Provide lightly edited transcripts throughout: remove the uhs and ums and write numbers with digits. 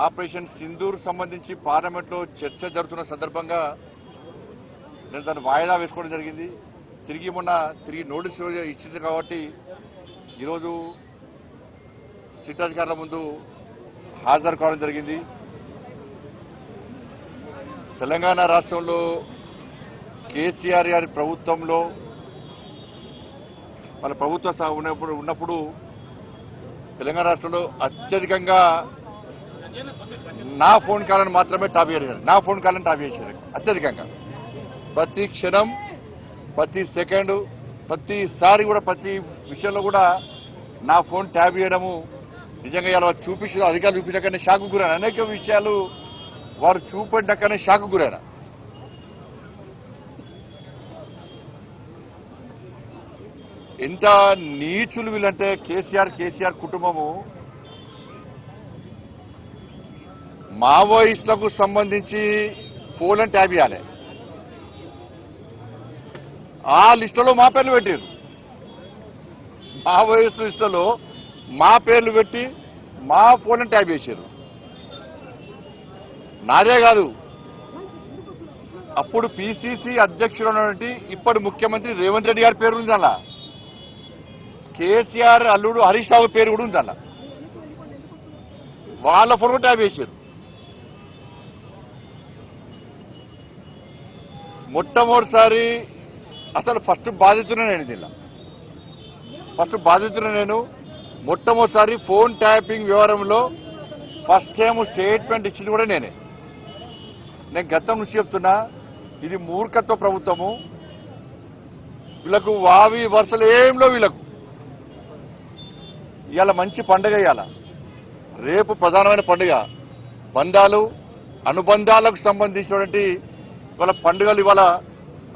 Operation Sindoor సంబంధించి పార్లమెంట్లో చర్చ జరుగుతున్న సందర్భంగా నేను దాన్ని వాయిదా వేసుకోవడం జరిగింది. తిరిగి నోటీస్ ఇచ్చింది కాబట్టి ఈరోజు సిట్ అధికారుల ముందు హాజరు కావడం జరిగింది. తెలంగాణ రాష్ట్రంలో కేసీఆర్ గారి ప్రభుత్వంలో మన ప్రభుత్వం ఉన్నప్పుడు తెలంగాణ రాష్ట్రంలో అత్యధికంగా నా ఫోన్ కాల్ని మాత్రమే టాప్ చేశారు. నా ఫోన్ కాల్ని టాప్ చేశారు అత్యధికంగా. ప్రతి క్షణం, ప్రతి సెకండ్, ప్రతిసారి కూడా ప్రతి విషయంలో కూడా నా ఫోన్ ట్యాప్ చేయడము నిజంగా ఇలా చూపించిన అధికారులు చూపించకనే షాకు గురైన. అనేక విషయాలు వారు చూపెట్టినాకనే షాకు గురైన. ఎంత నీచులు వీళ్ళంటే కేసీఆర్ కుటుంబము మావోయిస్టులకు సంబంధించి ఫోన్లను ట్యాప్ చేయాలి. ఆ లిస్టులో మా పేర్లు పెట్టారు. మావోయిస్టు లిస్టులో మా పేర్లు పెట్టి మా ఫోన్లను ట్యాప్ చేశారు. నాదే కాదు, అప్పుడు పిసిసి అధ్యక్షుడు ఉన్నటువంటి ఇప్పటి ముఖ్యమంత్రి రేవంత్ రెడ్డి గారి పేరు ఉంది అలా. కేసీఆర్ అల్లుడు హరీష్ రావు పేరు కూడా ఉంది అలా. వాళ్ళ ఫోన్ ట్యాప్ చేశారు. మొట్టమొదటిసారి అసలు ఫస్ట్ బాధితున్నా నేను మొట్టమొదటిసారి ఫోన్ ట్యాపింగ్ వ్యవహారంలో ఫస్ట్ టైం స్టేట్మెంట్ ఇచ్చింది కూడా నేనే. నేను గతం నుంచి చెప్తున్నా, ఇది మూర్ఖత్వ ప్రభుత్వము. వీళ్ళకు వావి వరుసలు ఏంలో వీళ్ళకు. ఇవాళ మంచి పండుగ, ఇవాళ రేపు ప్రధానమైన పండుగ. బంధాలు అనుబంధాలకు సంబంధించినటువంటి ఇవాళ పండుగలు. ఇవాళ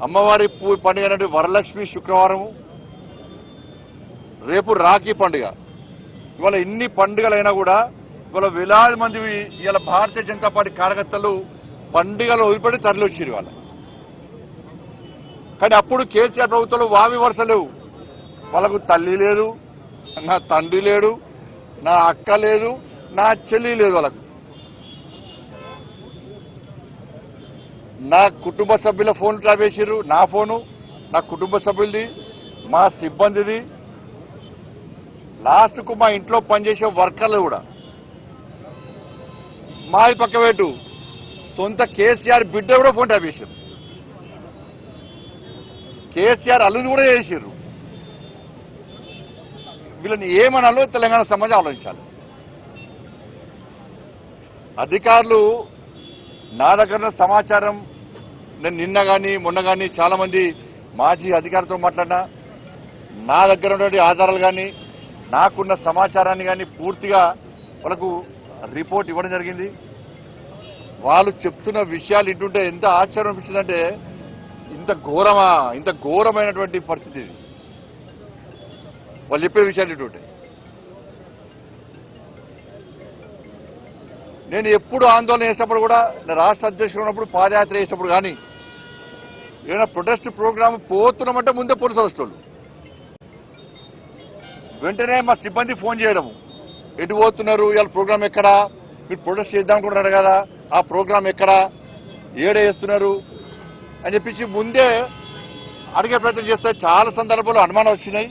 అమ్మవారి పండుగ అనేది వరలక్ష్మి శుక్రవారము, రేపు రాఖీ పండుగ. ఇవాళ ఇన్ని పండుగలైనా కూడా ఇవాళ వేలాది మంది ఇవాళ భారతీయ జనతా పార్టీ కార్యకర్తలు పండుగలు వదిలిపెట్టి తరలి వచ్చారు ఇవాళ. కానీ అప్పుడు కేసీఆర్ ప్రభుత్వంలో వావి వరుస లేవు. వాళ్ళకు తల్లి లేదు, నా తండ్రి లేడు, నా అక్క లేదు, నా చెల్లి లేదు. వాళ్ళకు నా కుటుంబ సభ్యుల ఫోన్ ట్యాప్ చేసిర్రు. నా ఫోను, నా కుటుంబ సభ్యులది, మా సిబ్బందిది, లాస్ట్కు మా ఇంట్లో పనిచేసే వర్కర్లు కూడా. మాది పక్క పెట్టు, సొంత కేసీఆర్ బిడ్డ కూడా ఫోన్ ట్యాప్ చేశారు. కేసీఆర్ అల్లుని కూడా చేసిర్రు. వీళ్ళని ఏమనాలో తెలంగాణ సమాజం ఆలోచించాలి. అధికారులు నా దగ్గర సమాచారం, నేను నిన్న కానీ మొన్న కానీ చాలా మంది మాజీ అధికారులతో మాట్లాడినా, నా దగ్గర ఉన్నటువంటి ఆధారాలు కానీ నాకున్న సమాచారాన్ని కానీ పూర్తిగా వాళ్ళకు రిపోర్ట్ ఇవ్వడం జరిగింది. వాళ్ళు చెప్తున్న విషయాలు వింటుంటే ఎంత ఆశ్చర్యం అనిపించిందంటే, ఇంత ఘోరమైనటువంటి పరిస్థితి ఇది. వాళ్ళు చెప్పే విషయాలు వింటుంటే నేను ఎప్పుడు ఆందోళన చేసినప్పుడు కూడా, రాష్ట్ర అధ్యక్షుడు ఉన్నప్పుడు పాదయాత్ర చేసినప్పుడు కానీ ఏదైనా ప్రొటెస్ట్ ప్రోగ్రామ్ పోతున్నామంటే ముందే పోలీసులు వస్తారు. వెంటనే మా సిబ్బంది ఫోన్ చేయడము, ఎటు పోతున్నారు, ఇవాళ ప్రోగ్రామ్ ఎక్కడా, మీరు ప్రొటెస్ట్ చేద్దాం అనుకుంటున్నారు కదా, ఆ ప్రోగ్రామ్ ఎక్కడా, ఏడే చేస్తున్నారు అని చెప్పించి ముందే అడిగే ప్రయత్నం చేస్తే చాలా సందర్భాల్లో అనుమానాలు వచ్చినాయి.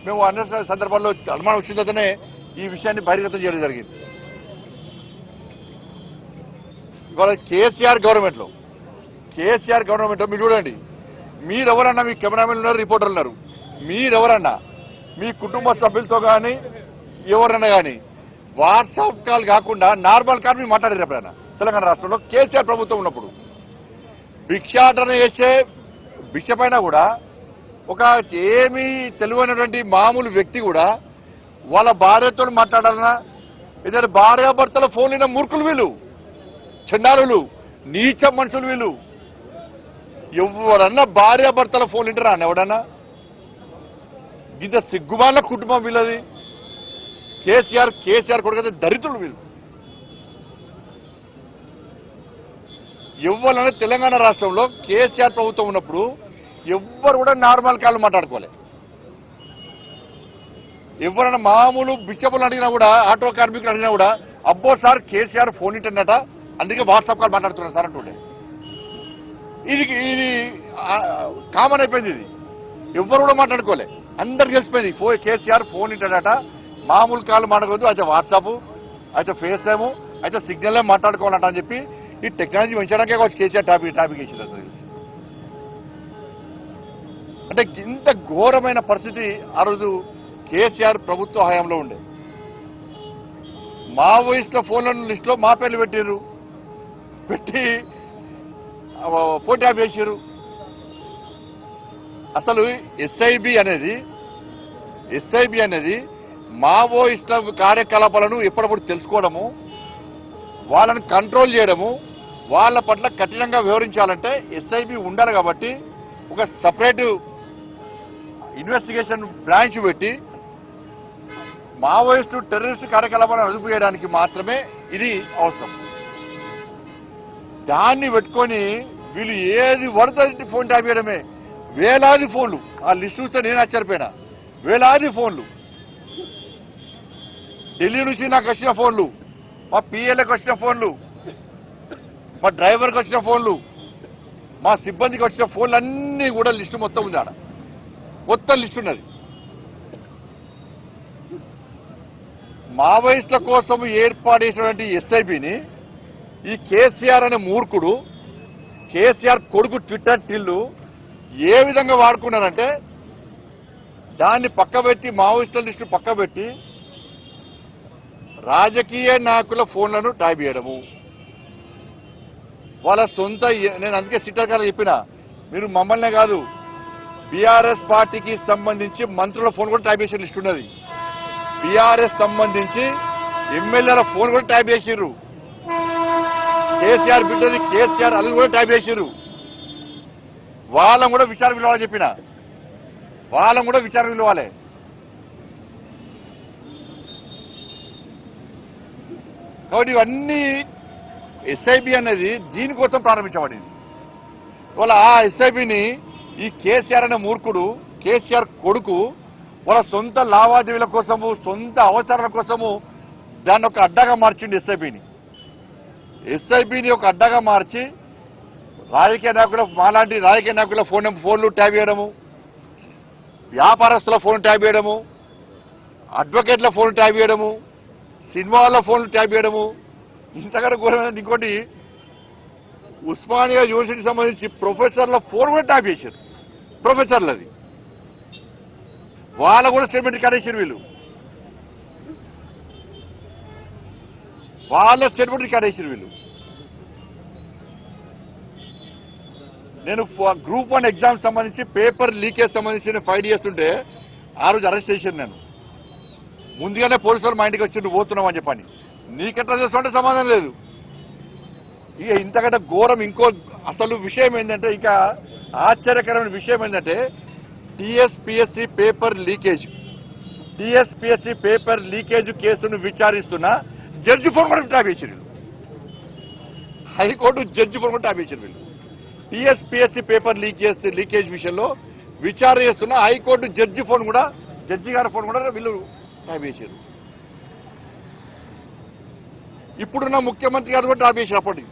మేము అన్ని సందర్భాల్లో అనుమానం వచ్చిన తర్వాతనే ఈ విషయాన్ని బహిర్గతం చేయడం జరిగింది. ఇవాళ కేసీఆర్ గవర్నమెంట్లో మీరు చూడండి, మీరెవరన్నా, మీ కెమెరామెన్ ఉన్నారు, రిపోర్టర్లు ఉన్నారు, మీరెవరన్నా మీ కుటుంబ సభ్యులతో కానీ ఎవరన్నా కానీ వాట్సాప్ కాల్ కాకుండా నార్మల్ కాల్ మీరు మాట్లాడారు ఎప్పుడైనా? తెలంగాణ రాష్ట్రంలో కేసీఆర్ ప్రభుత్వం ఉన్నప్పుడు భిక్షాటన చేసే భిక్ష పైన కూడా ఒక ఏమీ తెలివైనటువంటి మామూలు వ్యక్తి కూడా వాళ్ళ భార్యతో మాట్లాడాలన్నా, ఏదైనా భార్యాభర్తల ఫోన్లైన మూర్ఖులు వీళ్ళు, చండాలులు, నీచ మనుషులు వీళ్ళు. ఎవరన్నా భార్యాభర్తల ఫోన్ వింటారా అన్న ఎవడన్నా? ఇంత సిగ్గుమాల కుటుంబం వీళ్ళది. కేసీఆర్ కొడుకైతే దరిద్రులు వీళ్ళు. ఎవరన్నా తెలంగాణ రాష్ట్రంలో కేసీఆర్ ప్రభుత్వం ఉన్నప్పుడు ఎవ్వరు కూడా నార్మల్ కాల్ మాట్లాడుకోలే. ఎవరైనా మామూలు బిచ్చపులు అడిగినా కూడా ఆటో కార్మికులు అడిగినా కూడా అబ్బో సార్ కేసీఆర్ ఫోన్ ఇంటర్నెట అందుకే వాట్సాప్ కాల్ మాట్లాడుతున్నారు సార్ అంటుండే. ఇది ఇది కామన్ అయిపోయింది. ఇది ఎవరు కూడా మాట్లాడుకోలే, అందరికి తెలిసిపోయింది కేసీఆర్ ఫోన్ ఇంటర్నెట, మామూలు కాల్ మాట్లాడకూడదు, అయితే వాట్సాప్ అయితే ఫేస్ టైము అయితే సిగ్నల్ మాట్లాడుకోవాలంట అని చెప్పి ఈ టెక్నాలజీ పెంచడానికే కావచ్చు కేసీఆర్ టాపిక్ వేసింది. అంటే ఇంత ఘోరమైన పరిస్థితి ఆ రోజు కేసీఆర్ ప్రభుత్వ హయాంలో ఉండే. మావోయిస్టుల ఫోన్ల లిస్టులో మా పేర్లు పెట్టి ఫోన్ ట్యాప్ చేశారు. అసలు ఎస్ఐబి అనేది మావోయిస్టుల కార్యకలాపాలను ఎప్పటికప్పుడు తెలుసుకోవడము, వాళ్ళని కంట్రోల్ చేయడము, వాళ్ళ పట్ల కఠినంగా వ్యవహరించాలంటే ఎస్ఐబి ఉండాలి. కాబట్టి ఒక సపరేట్ ఇన్వెస్టిగేషన్ బ్రాంచ్ పెట్టి మావోయిస్టు టెర్రరిస్టు కార్యకలాపాలను అదుపు చేయడానికి మాత్రమే ఇది అవసరం. దాన్ని పెట్టుకొని వీళ్ళు ఏది పడుతుంది ఫోన్ ట్యాప్ చేయడమే. వేలాది ఫోన్లు, ఆ లిస్ట్ చూస్తే నేను ఆశ్చర్యపోయినా. వేలాది ఫోన్లు, ఢిల్లీ నుంచి నాకు వచ్చిన ఫోన్లు, మా పిఎల్ఏకి వచ్చిన ఫోన్లు, మా డ్రైవర్కి వచ్చిన ఫోన్లు, మా సిబ్బందికి వచ్చిన ఫోన్లు అన్నీ కూడా లిస్టు మొత్తం ఉంది. ఆడ మొత్తం లిస్ట్ ఉన్నది. మావోయిస్టుల కోసం ఏర్పాటు చేసినటువంటి ఎస్ఐబిని ఈ కేసీఆర్ అనే మూర్ఖుడు, కేసీఆర్ కొడుకు ట్విట్టర్ టిల్లు ఏ విధంగా వాడుకున్నారంటే దాన్ని పక్కబెట్టి, మావోయిస్టుల లిస్టు పక్కబెట్టి రాజకీయ నాయకుల ఫోన్లను ట్యాప్ చేయడము. వాళ్ళ సొంత, నేను అందుకే సిట్టార్ చెప్పిన, మీరు మమ్మల్నే కాదు బీఆర్ఎస్ పార్టీకి సంబంధించి మంత్రుల ఫోన్ కూడా ట్యాప్ చేసే లిస్ట్ ఉన్నది. బీఆర్ఎస్ సంబంధించి ఎమ్మెల్యేల ఫోన్ కూడా ట్యాప్ చేసిర్రు. కేసీఆర్ బిడ్డది కేసీఆర్ అది కూడా ట్యాప్ చేసిర్రు. వాళ్ళం కూడా విచారణ పిలవాలని చెప్పిన, వాళ్ళం కూడా విచారణ పిలవాలి. కాబట్టి ఇవన్నీ ఎస్ఐబి అనేది దీనికోసం ప్రారంభించబడింది. వాళ్ళ ఆ ఎస్ఐబిని ఈ కేసీఆర్ అనే మూర్ఖుడు, కేసీఆర్ కొడుకు వాళ్ళ సొంత లావాదేవీల కోసము, సొంత అవసరాల కోసము దాన్ని ఒక అడ్డాగా మార్చింది. ఎస్ఐబిని ఒక అడ్డాగా మార్చి రాజకీయ నాయకుల, మాలాంటి రాజకీయ నాయకుల ఫోన్లు ట్యాప్ చేయడము, వ్యాపారస్తుల ఫోన్ ట్యాప్ చేయడము, అడ్వకేట్ల ఫోన్ ట్యాప్ చేయడము, సినిమాల ఫోన్లు ట్యాప్ చేయడము. ఇంతకన్నా ఘోరమైన ఇంకోటి, ఉస్మానియా యూనివర్సిటీకి సంబంధించి ప్రొఫెసర్ల ఫోన్ కూడా ట్యాప్ చేశారు. ప్రొఫెసర్లది వాళ్ళ కూడా స్టేట్మెంట్ రికార్డ్ చేశారు. వాళ్ళ స్టేట్మెంట్ రికార్డ్ చేశారు. నేను గ్రూప్ 1 ఎగ్జామ్ సంబంధించి పేపర్ లీకేజ్ సంబంధించి ఫైట్ చేస్తుంటే ఆ రోజు అరెస్ట్ చేశాను. నేను ముందుగానే పోలీసులు మా ఇంటికి వచ్చి నువ్వు పోతున్నావు అని చెప్పని. నీకెట్లా చేస్తుంటే సమాధానం లేదు. ఇక ఇంతకంటే ఘోరం ఇంకో అసలు విషయం ఏంటంటే, ఇంకా ఆశ్చర్యకరమైన విషయం ఏంటంటే, టీఎస్పీఎస్సీ పేపర్ లీకేజ్ కేసును విచారిస్తున్న జడ్జి ఫోన్ కూడా ట్యాప్ చేశారు. హైకోర్టు జడ్జి ఫోన్ కూడా ట్యాప్ చేశారు. టీఎస్పీఎస్సీ పేపర్ లీకేజ్ విషయంలో విచారణ చేస్తున్న హైకోర్టు జడ్జి ఫోన్ కూడా, జడ్జి గారి ఫోన్ కూడా వీళ్ళు ట్యాప్ చేశారు. ఇప్పుడున్న ముఖ్యమంత్రి గారు కూడా ట్యాప్ చేశారు అప్పటికి.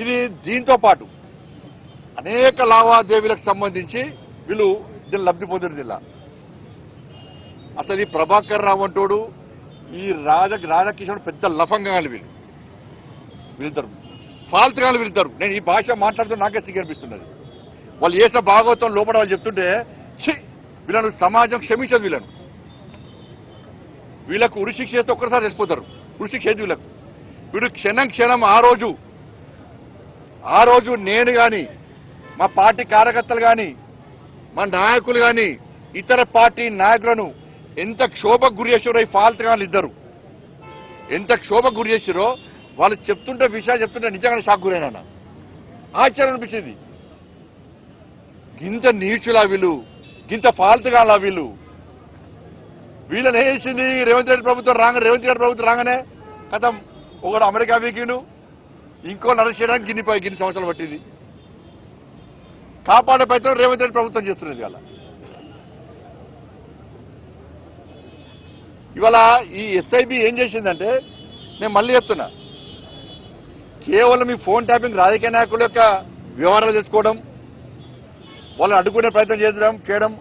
ఇది దీంతో పాటు అనేక లావాదేవీలకు సంబంధించి వీళ్ళు దీన్ని లబ్ధి పొందుతున్నారు. అసలు ఈ ప్రభాకర్ రావు అంటోడు, ఈ రాధాకిషోర్ పెద్ద లఫంగాలు వీళ్ళిద్దరు ఫాల్తుగాలు వీళ్ళిద్దరు. నేను ఈ భాష మాట్లాడుతూ నాకే సిగ్గనిపిస్తున్నది. వాళ్ళు చేసిన భాగవతం లోపల వాళ్ళు చెప్తుంటే వీళ్ళను సమాజం క్షమించదు. వీళ్ళకు ఉరిశిక్ష చేస్తే ఒక్కసారి చచ్చిపోతారు. ఉరిశిక్ష చేతి వీళ్ళు క్షణం ఆ రోజు నేను కానీ, మా పార్టీ కార్యకర్తలు కానీ, మా నాయకులు కానీ, ఇతర పార్టీ నాయకులను ఎంత క్షోభకు గురి చేసారో ఈ ఫాల్తుగాళ్ళు ఇద్దరు ఎంత క్షోభకు గురి చేసారో వాళ్ళు చెప్తుంటే, విషయాలు చెప్తుంటే నిజంగానే షాక్ గురైనా. ఆశ్చర్యం అనిపించింది. గింత నీచులా వీళ్ళు, గింత ఫాల్తుగాళ్ళ వీళ్ళని వేసింది రేవంత్ రెడ్డి ప్రభుత్వం రాగానే కథం ఒకడు అమెరికా వీకిండు, ఇంకో అరెస్ట్ చేయడానికి గిన్ని సంవత్సరాలు పట్టింది. కాపాడే ప్రయత్నం రేవంత్ రెడ్డి ప్రభుత్వం చేస్తున్నది. అలా ఇవాళ ఈ ఎస్ఐబి ఏం చేసిందంటే, నేను మళ్ళీ చెప్తున్నా, కేవలం ఈ ఫోన్ ట్యాపింగ్ రాజకీయ నాయకుల యొక్క వ్యవహారాలు తెచ్చుకోవడం, వాళ్ళని అడ్డుకునే ప్రయత్నం చేయడం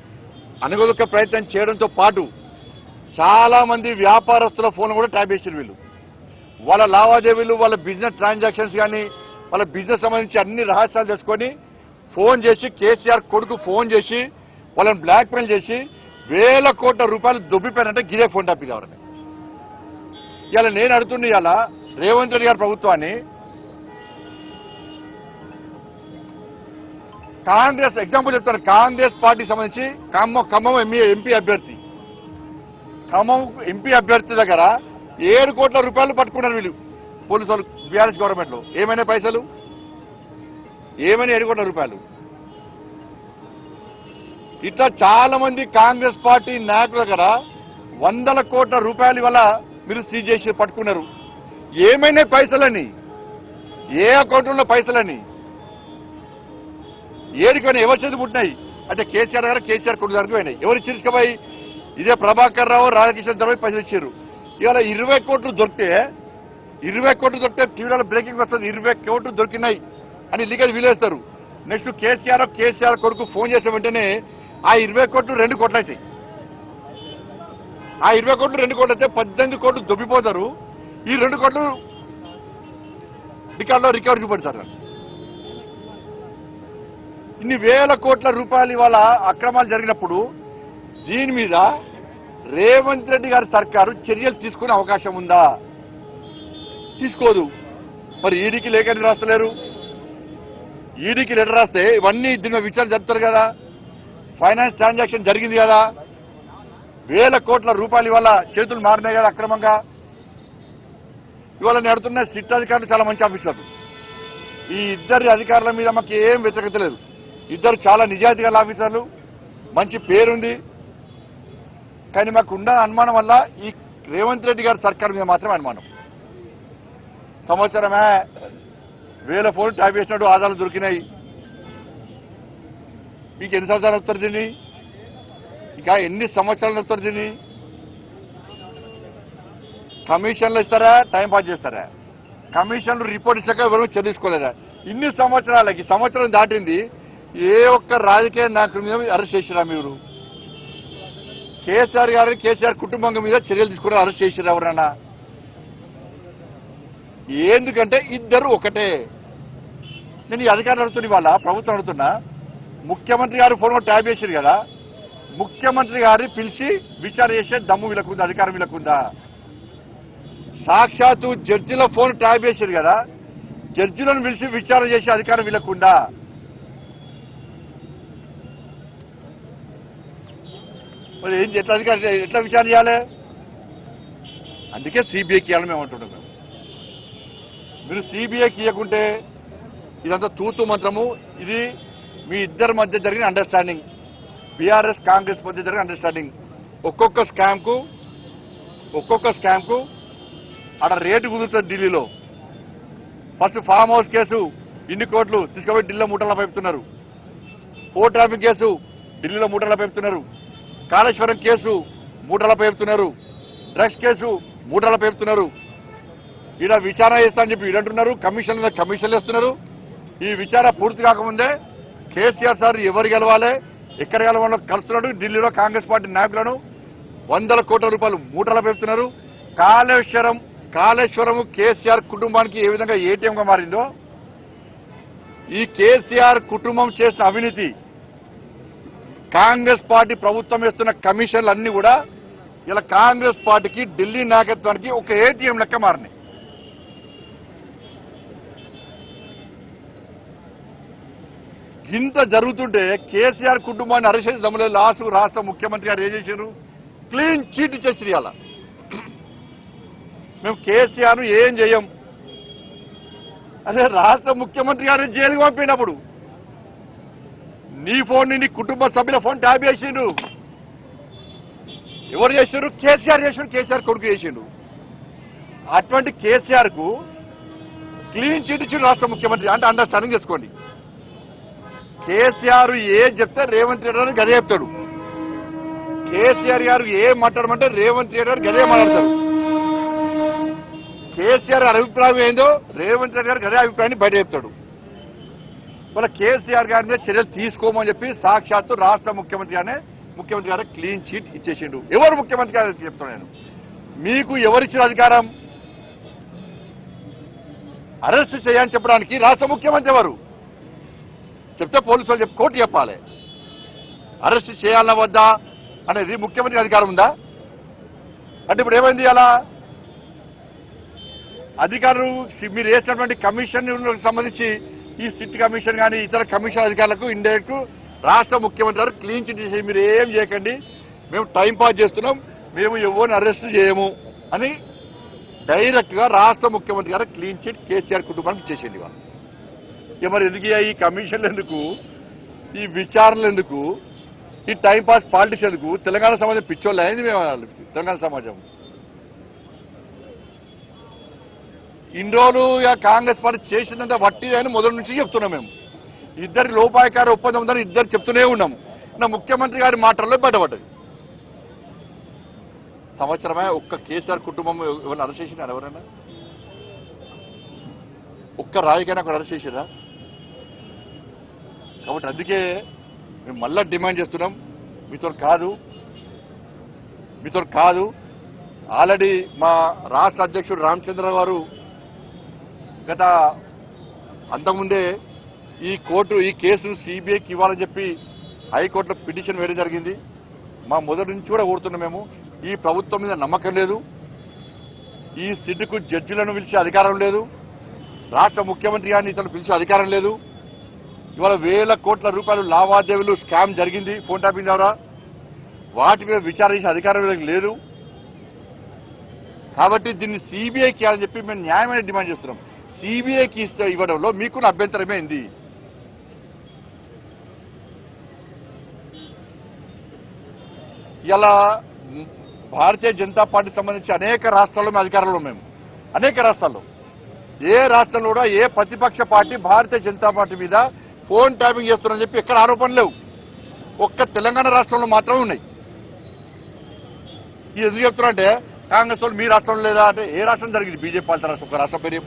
అనుగొక్క ప్రయత్నం చేయడంతో పాటు చాలా మంది వ్యాపారస్తుల ఫోన్ కూడా ట్యాప్ చేశారు వీళ్ళు. వాళ్ళ లావాదేవీలు, వాళ్ళ బిజినెస్ ట్రాన్సాక్షన్స్ కానీ, వాళ్ళ బిజినెస్ సంబంధించి అన్ని రహస్యాలు తెచ్చుకొని ఫోన్ చేసి, కేసీఆర్ కొడుకు ఫోన్ చేసి వాళ్ళని బ్లాక్ మెయిల్ చేసి వేల కోట్ల రూపాయలు దొబ్బిపోయారంటే గిరే ఫోన్ ట్యాపింగ్ కావాలని. ఇలా నేను అడుగుతున్నా, ఇవాళ రేవంత్ రెడ్డి గారి ప్రభుత్వాన్ని, కాంగ్రెస్ ఎగ్జాంపుల్ చెప్తాను, కాంగ్రెస్ పార్టీకి సంబంధించి ఖమ్మం ఎంపీ అభ్యర్థి, ఖమ్మం ఎంపీ అభ్యర్థి దగ్గర 7 కోట్ల రూపాయలు పట్టుకున్నారు వీళ్ళు పోలీసు వాళ్ళు బీఆర్ఎస్ గవర్నమెంట్ లో. ఏమైనా పైసలు, ఏమైనా 7 కోట్ల రూపాయలు. ఇట్లా చాలా మంది కాంగ్రెస్ పార్టీ నాయకుల దగ్గర 100 కోట్ల రూపాయలు వల్ల మీరు సీజ్ చేసి పట్టుకున్నారు. ఏమైనా పైసలని, ఏ అకౌంట్లో పైసలని, ఏడికైనా ఎవరి చేతి పుట్టినాయి అంటే కేసీఆర్ గారు, కేసీఆర్ కొడుకు దగ్గరకు పోయినాయి. ఎవరు చిరుచుకపోయి ఇదే ప్రభాకర్ రావు, రాధాకృష్ణ దగ్గర పైసలు ఇచ్చారు. ఇవాళ 20 కోట్లు దొరికితే టీవీలో బ్రేకింగ్ వస్తుంది, 20 కోట్లు దొరికినాయి అని లీకేజ్ వీలేస్తారు. నెక్స్ట్ కేసీఆర్ కొడుకు ఫోన్ చేసే వెంటనే ఆ 20 కోట్లు 2 కోట్లు అవుతాయి. ఆ 20 కోట్లు 2 కోట్లు అయితే 18 కోట్లు దొబ్బిపోతారు. ఈ 2 కోట్లు రికార్డులో రికవర్ చూపెడతారు. ఇన్ని వేల కోట్ల రూపాయలు ఇవాళ అక్రమాలు జరిగినప్పుడు దీని మీద రేవంత్ రెడ్డి గారి సర్కారు చర్యలు తీసుకునే అవకాశం ఉందా? తీసుకోదు. మరి ఈడీకి లేఖ రాస్తలేరు. ఈడీకి లెటర్ రాస్తే ఇవన్నీ దీని విచారణ జరుపుతారు కదా. ఫైనాన్స్ ట్రాన్సాక్షన్ జరిగింది కదా, వేల కోట్ల రూపాయలు ఇవాళ చేతులు మారినాయి కదా అక్రమంగా. ఇవాళ నేను అడుగుతున్న సిట్ అధికారులు చాలా మంచి ఆఫీసర్లు. ఈ ఇద్దరి అధికారుల మీద మాకు ఏం వ్యతిరేకత లేదు. ఇద్దరు చాలా నిజాయితీ గల ఆఫీసర్లు, మంచి పేరుంది. కానీ మాకు ఉన్న అనుమానం వల్ల ఈ రేవంత్ రెడ్డి గారి సర్కార్ మీద మాత్రమే అనుమానం. సంవత్సరమే వేల ఫోన్లు ట్యాప్ చేసినట్టు ఆధారాలు దొరికినాయి. మీకు ఎన్ని సంవత్సరాలు వస్తారు దీన్ని? ఇక ఎన్ని సంవత్సరాలు వస్తారు దీన్ని? కమిషన్లు ఇస్తారా, టైం పాస్ చేస్తారా? కమిషన్లు రిపోర్ట్ ఇచ్చాక ఎవరు చెల్లించుకోలేదా? ఇన్ని సంవత్సరాలకి, సంవత్సరం దాటింది, ఏ ఒక్క రాజకీయ నాయకుల మీద అరెస్ట్ చేసిరా మీరు? కేసీఆర్ గారిని, కేసీఆర్ కుటుంబం మీద చర్యలు తీసుకుని అరెస్ట్ చేసిరా ఎవరన్నా? ఎందుకంటే ఇద్దరు ఒకటే. నేను ఈ అధికారులు అడుగుతున్నా, వాళ్ళ ప్రభుత్వం అడుగుతున్నా, ముఖ్యమంత్రి గారు ఫోన్ ట్యాప్ చేశారు కదా, ముఖ్యమంత్రి గారిని పిలిచి విచారణ చేసే దమ్ము వీళ్ళకుందా, అధికారం వీళ్ళకుందా? సాక్షాత్తు జడ్జిల ఫోన్ ట్యాప్ చేశారు కదా, జడ్జిలను పిలిచి విచారణ చేసే అధికారం వీళ్ళకుందా? మరి ఎట్లా విచారణ చేయాలి? అందుకే సిబిఐకి ఇవ్వాలని మేము అంటున్నాం. మీరు సిబిఐకి ఇవ్వకుంటే ఇదంతా తూతు మంత్రము. ఇది మీ ఇద్దరి మధ్య జరిగిన అండర్స్టాండింగ్, బీఆర్ఎస్ కాంగ్రెస్ మధ్య జరిగిన అండర్స్టాండింగ్. ఒక్కొక్క స్కామ్ కు అక్కడ రేటు కుదురుతుంది ఢిల్లీలో. ఫస్ట్ ఫామ్ హౌస్ కేసు ఇన్ని కోట్లు తీసుకుపోయి ఢిల్లీలో మూటలా పెడుతున్నారు. ఫోర్ ట్రాఫిక్ కేసు ఢిల్లీలో మూటలా పెడుతున్నారు. కాళేశ్వరం కేసు మూటలా పెడుతున్నారు. డ్రగ్స్ కేసు మూటలా పెడుతున్నారు. ఈడ విచారణ చేస్తానని చెప్పి వీడంటున్నారు, కమిషన్లు వేస్తున్నారు. ఈ విచారణ పూర్తి కాకముందే కేసీఆర్ సార్ ఎవరు గెలవాలి, ఎక్కడ గెలవాలో కలుస్తున్నాడు. ఢిల్లీలో కాంగ్రెస్ పార్టీ నాయకులను 100 కోట్ల రూపాయలు మూటలా పెడుతున్నారు. కాళేశ్వరం కేసీఆర్ కుటుంబానికి ఏ విధంగా ఏటీఎంగా మారిందో, ఈ కేసీఆర్ కుటుంబం చేసిన అవినీతి, కాంగ్రెస్ పార్టీ ప్రభుత్వం వేస్తున్న కమిషన్లు అన్ని కూడా ఇలా కాంగ్రెస్ పార్టీకి, ఢిల్లీ నాయకత్వానికి ఒక ఏటీఎం లెక్క మారినాయి. ఇంత జరుగుతుంటే కేసీఆర్ కుటుంబాన్ని అరెస్ట్ చేసి దమ్మలేదు. లాస్ట్ రాష్ట్ర ముఖ్యమంత్రి గారు ఏం చేశారు? క్లీన్ చీట్ ఇచ్చేసి ఇవాళ మేము కేసీఆర్ ఏం చేయం. అదే రాష్ట్ర ముఖ్యమంత్రి గారు జైలుకి పంపినప్పుడు నీ ఫోన్, నీ కుటుంబ సభ్యుల ఫోన్ ట్యాప్ చేసిండు. ఎవరు చేసిండ్రు? కేసీఆర్ చేసిండు, కేసీఆర్ కొడుకు చేసిండు. అటువంటి కేసీఆర్ కు క్లీన్ చీట్ ఇచ్చిండు రాష్ట్ర ముఖ్యమంత్రి. అంటే అండర్స్టాండింగ్ చేసుకోండి. కేసీఆర్ ఏం చెప్తే రేవంత్ రెడ్డి గదే చెప్తాడు. కేసీఆర్ గారు ఏం మాట్లాడమంటే రేవంత్ రెడ్డి గారు గదే మాట్లాడతారు. కేసీఆర్ గారి అభిప్రాయం ఏందో రేవంత్ రెడ్డి గారు గదే అభిప్రాయాన్ని బయట చెప్తాడు. వాళ్ళ కేసీఆర్ గారి మీద చర్యలు తీసుకోమని చెప్పి సాక్షాత్తు రాష్ట్ర ముఖ్యమంత్రి గారే క్లీన్ చీట్ ఇచ్చేసిండు. ఎవరు ముఖ్యమంత్రి గారు చెప్తాను నేను, మీకు ఎవరిచ్చిన అధికారం అరెస్ట్ చేయాలని చెప్పడానికి? రాష్ట్ర ముఖ్యమంత్రి ఎవరు చెప్తే పోలీసు వాళ్ళు కోర్టు చెప్పాలి. అరెస్ట్ చేయాలన్నా వద్దా అనేది ముఖ్యమంత్రి అధికారం ఉందా? అంటే ఇప్పుడు ఏమైంది? అలా అధికారులు మీరు వేసినటువంటి కమిషన్ సంబంధించి ఈ సిట్ కమిషన్ కానీ ఇతర కమిషన్ అధికారులకు ఇండైరెక్ట్ రాష్ట్ర ముఖ్యమంత్రి గారు క్లీన్ చిట్ చేసి మీరు ఏం చేయకండి, మేము టైం పాస్ చేస్తున్నాం, మేము ఎవరిని అరెస్ట్ చేయము అని డైరెక్ట్ గా రాష్ట్ర ముఖ్యమంత్రి గారు క్లీన్ చిట్ కేసీఆర్ కుటుంబానికి ఇచ్చేసింది. మరి ఎందుకు ఈ కమిషన్లు ఎందుకు, ఈ విచారణలు ఎందుకు, ఈ టైం పాస్ పాలిటిక్స్ ఎందుకు? తెలంగాణ సమాజం పిచ్చోళ్ళు అయింది. మేము తెలంగాణ సమాజం ఇన్ని రోజులు కాంగ్రెస్ పార్టీ చేసిందంతా వట్టి అని మొదటి నుంచి చెప్తున్నాం. మేము ఇద్దరి లోపాయకార ఒప్పందం ఉందని ఇద్దరు చెప్తూనే ఉన్నాము. నా ముఖ్యమంత్రి గారి మాటల్లో బయటపడ్డది. సంవత్సరమే ఒక్క కేసీఆర్ కుటుంబం ఎవరైనా అరెస్ట్ చేసినారు? ఎవరైనా ఒక్క రాయికైనా ఒక అరెస్ట్ చేసిరా? కాబట్టి అందుకే మేము మళ్ళా డిమాండ్ చేస్తున్నాం, మీతో కాదు. ఆల్రెడీ మా రాష్ట్ర అధ్యక్షుడు రామచంద్ర గారు గత అంతకుముందే ఈ కేసు సిబిఐకి ఇవ్వాలని చెప్పి హైకోర్టులో పిటిషన్ వేయడం జరిగింది. మా మొదటి నుంచి కూడా కోరుతున్నాం. మేము ఈ ప్రభుత్వం మీద నమ్మకం లేదు, ఈ సిడ్కు జడ్జిలను పిలిచే అధికారం లేదు, రాష్ట్ర ముఖ్యమంత్రి గారిని ఇతను పిలిచే అధికారం లేదు. ఇవాళ వేల కోట్ల రూపాయలు లావాదేవీలు స్కామ్ జరిగింది ఫోన్ ట్యాపింగ్ ద్వారా, వాటి మీద విచారణ చేసే అధికారం లేదు. కాబట్టి దీన్ని సిబిఐకి ఇవ్వాలని చెప్పి మేము న్యాయమైన డిమాండ్ చేస్తున్నాం. సిబిఐకి ఇవ్వడంలో మీకున్న అభ్యంతరమేంది? ఇలా భారతీయ జనతా పార్టీ సంబంధించి అనేక రాష్ట్రాల్లో మేము అధికారంలో, అనేక రాష్ట్రాల్లో, ఏ రాష్ట్రంలో కూడా ఏ ప్రతిపక్ష పార్టీ భారతీయ జనతా పార్టీ మీద ఫోన్ ట్యాపింగ్ చేస్తున్నారని చెప్పి ఎక్కడ ఆరోపణలు లేవు. ఒక్క తెలంగాణ రాష్ట్రంలో మాత్రమే ఉన్నాయి. ఇది ఎందుకు చెప్తున్నా అంటే, కాంగ్రెస్ వాళ్ళు మీ రాష్ట్రంలో లేదా అంటే, ఏ రాష్ట్రం జరిగింది? బీజేపీ పాలిత రాష్ట్రం. ఒక రాష్ట్రం పేరు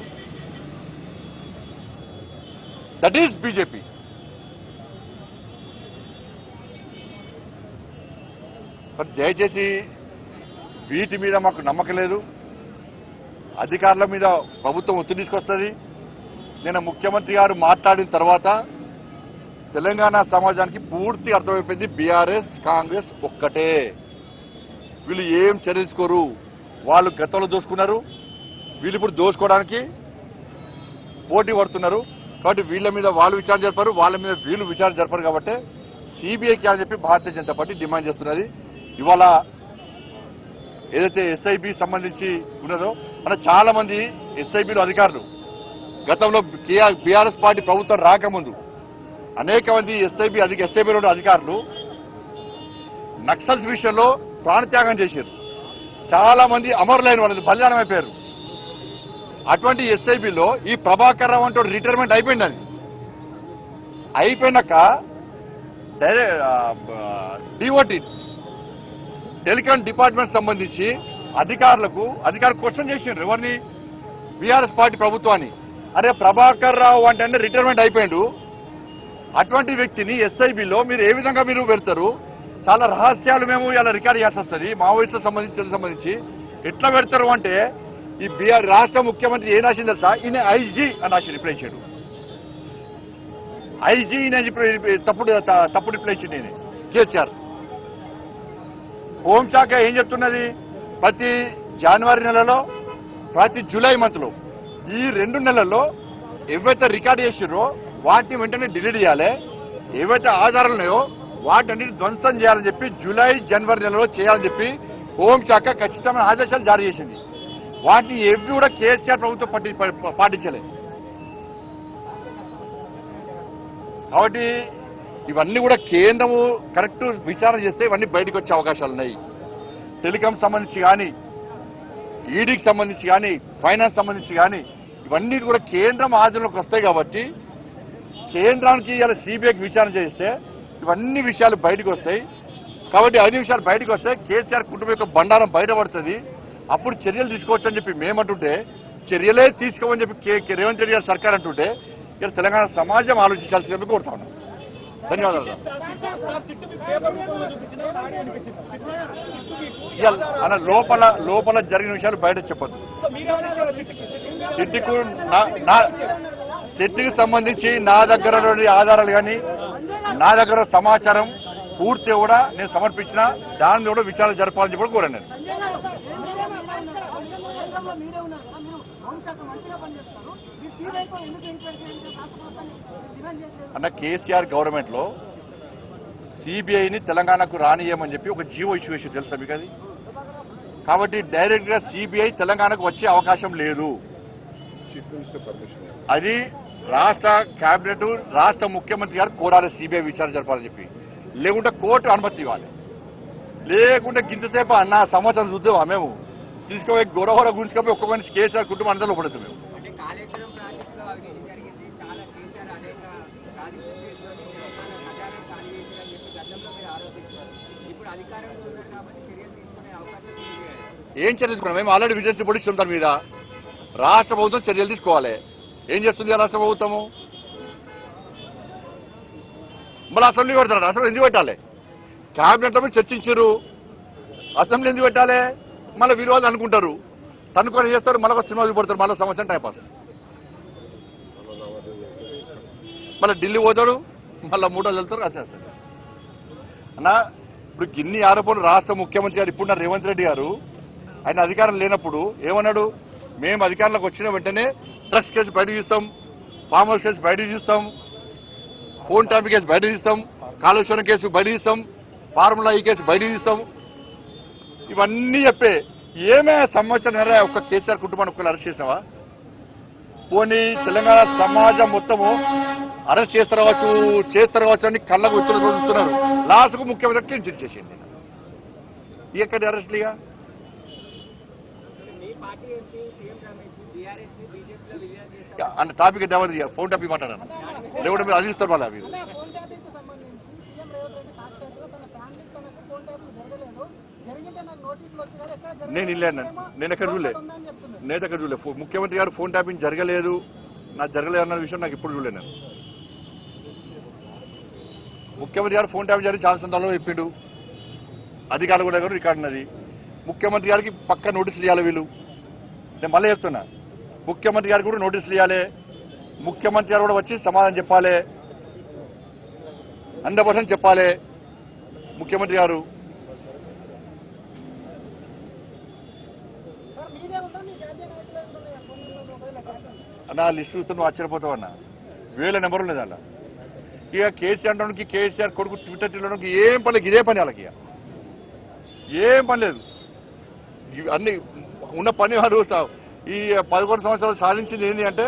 దట్ ఈస్ బీజేపీ. బట్ దయచేసి వీటి మీద మాకు నమ్మకం లేదు. అధికారుల మీద ప్రభుత్వం ఒత్తిడి తీసుకొస్తుంది. నేను ముఖ్యమంత్రి గారు మాట్లాడిన తర్వాత తెలంగాణ సమాజానికి పూర్తి అర్థమైపోయింది, బీఆర్ఎస్ కాంగ్రెస్ ఒక్కటే. వీళ్ళు ఏం చర్చించుకోరు. వాళ్ళు గతంలో దోసుకున్నారు, వీళ్ళు ఇప్పుడు దోసుకోవడానికి పోటీ పడుతున్నారు. కాబట్టి వీళ్ళ మీద వాళ్ళు విచారణ జరపరు, వాళ్ళ మీద వీళ్ళు విచారణ జరపరు. కాబట్టి సిబిఐకి అని చెప్పి భారతీయ జనతా పార్టీ డిమాండ్ చేస్తున్నది. ఇవాళ ఏదైతే ఎస్ఐబి సంబంధించి ఉన్నదో, మన చాలా మంది ఎస్ఐబిలో అధికారులు గతంలో బీఆర్ఎస్ పార్టీ ప్రభుత్వం రాకముందు అనేక మంది ఎస్ఐబిలో అధికారులు నక్సల్స్ విషయంలో ప్రాణత్యాగం చేశారు. చాలా మంది అమరులైన వాళ్ళు బలిదానం అయిపోయారు. అటువంటి ఎస్ఐబిలో ఈ ప్రభాకర్ రావు అంటే రిటైర్మెంట్ అయిపోయింది. అది అయిపోయినాక డిఓటి టెలికాం డిపార్ట్మెంట్ సంబంధించి అధికారులు క్వశ్చన్ చేసిండ్రు ఎవరిని? బీఆర్ఎస్ పార్టీ ప్రభుత్వాన్ని. అరే ప్రభాకర్ రావు అంటే రిటైర్మెంట్ అయిపోయాడు, అటువంటి వ్యక్తిని ఎస్ఐబిలో మీరు ఏ విధంగా మీరు పెడతారు? చాలా రహస్యాలు మేము ఇలా రికార్డ్ చేయాల్సి వస్తుంది. మావోయిస్టులకు సంబంధించి ఎట్లా పెడతారు అంటే, ఈ రాష్ట్ర ముఖ్యమంత్రి ఏం రాసింది తెలుసా? ఈయన ఐజీ అని రాసి రిప్లై ఇచ్చాడు. ఐజీ తప్పుడు రిప్లై ఇచ్చింది ఈయన కేసీఆర్. హోంశాఖ ఏం చెప్తున్నది? ప్రతి జనవరి నెలలో, ప్రతి జూలై మంత్లో, ఈ 2 నెలల్లో ఏవైతే రికార్డ్ చేసిరో వాటిని వెంటనే డిలీట్ చేయాలి. ఏవైతే ఆధారాలు ఉన్నాయో వాటన్నిటి ధ్వంసం చేయాలని చెప్పి జూలై జనవరి నెలలో చేయాలని చెప్పి హోంశాఖ ఖచ్చితమైన ఆదేశాలు జారీ చేసింది. వాటిని ఏవి కూడా కేసీఆర్ ప్రభుత్వం పాటించలేదు. కాబట్టి ఇవన్నీ కూడా కేంద్రము కరెక్ట్ విచారణ చేస్తే ఇవన్నీ బయటకు వచ్చే అవకాశాలు ఉన్నాయి. టెలికాం సంబంధించి కానీ, ఈడీకి సంబంధించి కానీ, ఫైనాన్స్ సంబంధించి కానీ, ఇవన్నీ కూడా కేంద్రం ఆధీనంలోకి వస్తాయి. కాబట్టి కేంద్రానికి ఇలా సిబిఐకి విచారణ చేస్తే ఇవన్నీ విషయాలు బయటకు వస్తాయి. కాబట్టి 5 నిమిషాలు బయటకు వస్తే కేసీఆర్ కుటుంబం యొక్క బండారం బయటపడుతుంది, అప్పుడు చర్యలు తీసుకోవచ్చు అని చెప్పి మేమంటుంటే చర్యలే తీసుకోమని చెప్పి రేవంత్ రెడ్డి గారు సర్కార్ అంటుంటే ఇక్కడ తెలంగాణ సమాజం ఆలోచించాల్సిందని కోరుతా ఉన్నాం. ధన్యవాదాలు సార్. అలా లోపల జరిగిన విషయాలు బయట చెప్పొద్దు. సిట్టికి సంబంధించి నా దగ్గర ఆధారాలు కానీ నా దగ్గర సమాచారం పూర్తి కూడా నేను సమర్పించిన దాని కూడా విచారణ జరపాలని చెప్పి కోరాను నేను. అన్న కేసీఆర్ గవర్నమెంట్ లో సిబిఐని తెలంగాణకు రానియమని చెప్పి ఒక జీవో ఇష్యూ వేసి తెలుసా మీకు అది? కాబట్టి డైరెక్ట్ గా సిబిఐ తెలంగాణకు వచ్చే అవకాశం లేదు. అది రాష్ట్ర కేబినెట్ రాష్ట్ర ముఖ్యమంత్రి గారు కోరాలి సిబిఐ విచారణ జరపాలని చెప్పి, లేకుంటే కోర్టు అనుమతి ఇవ్వాలి. లేకుంటే గింతసేపు అన్న సంవత్సరం చూద్దామా మేము తీసుకుపోయి గొడవ గుంచుకపోయి ఒక్క మనిషి కేసీఆర్ కుటుంబం అంతా లోపడుతుంది. మేము ఏం చర్యలు తీసుకున్నాం? మేము ఆల్రెడీ విజిలెన్స్ పొడిచి దాని మీద రాష్ట్ర ప్రభుత్వం చర్యలు తీసుకోవాలి. ఏం చేస్తుంది రాష్ట్ర ప్రభుత్వము? మళ్ళీ అసెంబ్లీ పెడతారు. అసెంబ్లీ ఎందుకు పెట్టాలి? క్యాబినెట్ లో చర్చించారు, అసెంబ్లీ ఎందుకు పెట్టాలి? మళ్ళీ విలువలు అనుకుంటారు, తనుకొని చేస్తారు, మళ్ళీ ఒక సినిమా చూపడతారు, మళ్ళీ సంవత్సరం టైంపాస్. మళ్ళీ ఢిల్లీ పోతాడు, మళ్ళీ మూటలు వెళ్తారు, వచ్చేస్తారు. అన్న ఇప్పుడు గిన్ని ఆరోపణలు రాష్ట్ర ముఖ్యమంత్రి గారు ఇప్పుడు రేవంత్ రెడ్డి గారు ఆయన అధికారం లేనప్పుడు ఏమన్నాడు? మేము అధికారంలోకి వచ్చిన వెంటనే డ్రగ్స్ కేసు బయట తీస్తాం, ఫామ్ హౌస్ కేసు బయట తీస్తాం, ఫోన్ ట్యాపింగ్ కేసు బయట తీస్తాం, కాళేశ్వరం కేసు బయట తీస్తాం, ఫార్ములా ఈ కేసు బయట తీస్తాం. ఇవన్నీ చెప్పే ఏమే సంవత్సరం ఒక్క కేసీఆర్ కుటుంబాన్ని ఒక్కరు అరెస్ట్ పోనీ తెలంగాణ సమాజం మొత్తము అరెస్ట్ చేస్తారు కావచ్చు అని కళ్ళకు చూస్తున్నారు. లాస్ట్కు ముఖ్యమంత్రి క్లీన్ చేసేయండి. ఎక్కడి అరెస్ట్లుగా అంటే టాపిక్ డెవలప్ ఫోన్ టాపిక్ మాట్లాడాను, లేకుంటే మీరు అదిస్తారు వాళ్ళ మీరు. నేను ఇల్లేను, నేను ఎక్కడ చూడలే ముఖ్యమంత్రి గారు ఫోన్ ట్యాపింగ్ జరగలేదు, నాకు జరగలేదు అన్న విషయం నాకు ఇప్పుడు చూడలేదు. నేను ముఖ్యమంత్రి గారు ఫోన్ ట్యాపింగ్ జరిగి చాలా సందర్భంలో చెప్పిండు, అధికారులు కూడా రికార్డు ఉన్నది. ముఖ్యమంత్రి గారికి పక్క నోటీసులు ఇవ్వాలి వీళ్ళు. నేను మళ్ళీ చెప్తున్నా, ముఖ్యమంత్రి గారికి కూడా నోటీసులు ఇవ్వాలి, ముఖ్యమంత్రి గారు కూడా వచ్చి సమాధానం చెప్పాలి, 100% చెప్పాలి ముఖ్యమంత్రి గారు. అన్న లిస్టు చూస్తే నువ్వు ఆశ్చర్యపోతావు అన్న, 1000 నెంబర్లు లేదు అలా. ఇక కేసీఆర్ అంటానికి కేసీఆర్ కొడుకు ట్విట్టర్ తినడానికి ఏం పని లేదు, ఇదే పని వాళ్ళకి ఏం పని లేదు. అన్ని ఉన్న పని వారు ఈ 11 సంవత్సరాలు సాధించింది ఏంటి అంటే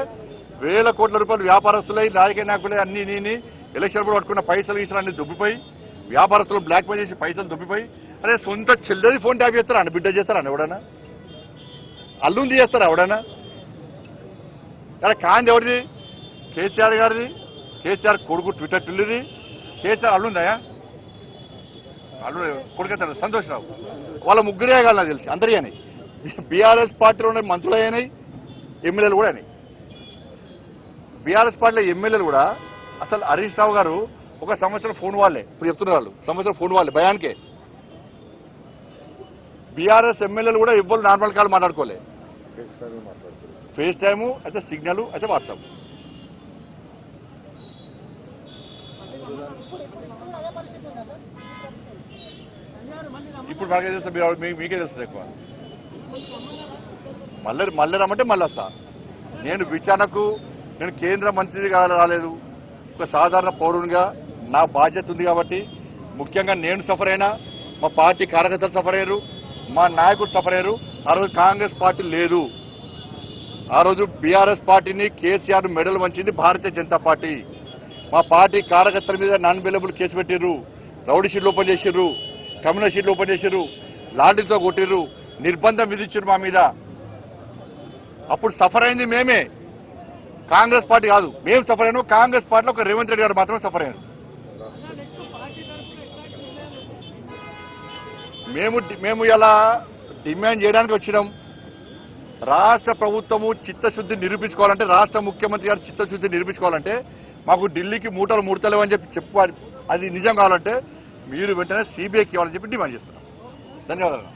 1000 కోట్ల రూపాయలు వ్యాపారస్తులై రాజకీయ నాయకులే అన్ని ఎలక్షన్ కూడా పట్టుకున్న పైసలు గీసలు అన్ని దుబ్బిపోయి వ్యాపారస్తులు బ్లాక్ మెయిల్ చేసి పైసలు దుబ్బిపోయి అదే సొంత చెల్లెది ఫోన్ ట్యాప్ చేస్తారా అన్న, బిడ్డ చేస్తారా అన్న, ఎవడన్నా అల్లుంది చేస్తారా ఎవడన్నా? అక్కడ కాంది ఎవరిది? కేసీఆర్ గారిది. కేసీఆర్ కొడుకు ట్విట్టర్ టిల్లుది. కేసీఆర్ అల్లుందాయా? అల్లు కొడుకు సంతోష్ రావు. వాళ్ళ ముగ్గురే కాదు నాకు తెలిసి, అందరి అని. బీఆర్ఎస్ పార్టీలో ఉన్న మంత్రులు అయినాయి, ఎమ్మెల్యేలు కూడా అయినాయి. బీఆర్ఎస్ పార్టీలో ఎమ్మెల్యేలు కూడా అసలు హరీష్ రావు గారు ఒక సంవత్సరం ఫోన్ వాళ్ళే, ఇప్పుడు చెప్తున్నారు వాళ్ళు సంవత్సరం ఫోన్ వాళ్ళే భయానికే. బీఆర్ఎస్ ఎమ్మెల్యేలు కూడా ఇవ్వాలి నార్మల్ కాల్ మాట్లాడుకోలే, ఫేస్ టైము అయితే సిగ్నల్ అయితే వాట్సాప్. ఇప్పుడు నాకే తెలుస్తుంది, మీకే తెలుస్తుంది ఎక్కువ. మళ్ళీ రమ్మంటే మళ్ళీ వస్తా. నేను విచారణకు నేను కేంద్ర మంత్రిగా రాలేదు, ఒక సాధారణ పౌరునిగా నా బాధ్యత ఉంది కాబట్టి ముఖ్యంగా నేను సఫర్ అయినా, మా పార్టీ కార్యకర్తలు సఫర్ అయ్యారు, మా నాయకుడు సఫర్ అయ్యారు. ఆ రోజు కాంగ్రెస్ పార్టీ లేదు, ఆ రోజు బీఆర్ఎస్ పార్టీని కేసీఆర్ మెడల్ వంచింది భారతీయ జనతా పార్టీ. మా పార్టీ కార్యకర్తల మీద నాన్ అవైలబుల్ కేసు పెట్టిర్రు, రౌడీ షీట్లు ఓపెన్ చేసిర్రు, కమ్యూనల్ షీట్లు ఓపెన్ చేసిర్రు, లాఠీలతో కొట్టిర్రు, నిర్బంధం విధించారు మా మీద. అప్పుడు సఫర్ అయింది మేమే, కాంగ్రెస్ పార్టీ కాదు. మేము సఫర్ అయినాం, కాంగ్రెస్ పార్టీలో ఒక రేవంత్ రెడ్డి గారు మాత్రమే సఫర్ అయ్యారు. మేము ఇలా డిమాండ్ చేయడానికి వచ్చినాం. రాష్ట్ర ప్రభుత్వము చిత్తశుద్ధి నిరూపించుకోవాలంటే, రాష్ట్ర ముఖ్యమంత్రి గారు చిత్తశుద్ధి నిరూపించుకోవాలంటే మాకు ఢిల్లీకి మూటలు ముడతలేవని చెప్పి అది నిజం కావాలంటే మీరు వెంటనే సిబిఐకి ఇవ్వాలని చెప్పి డిమాండ్ చేస్తున్నాం. ధన్యవాదాలు.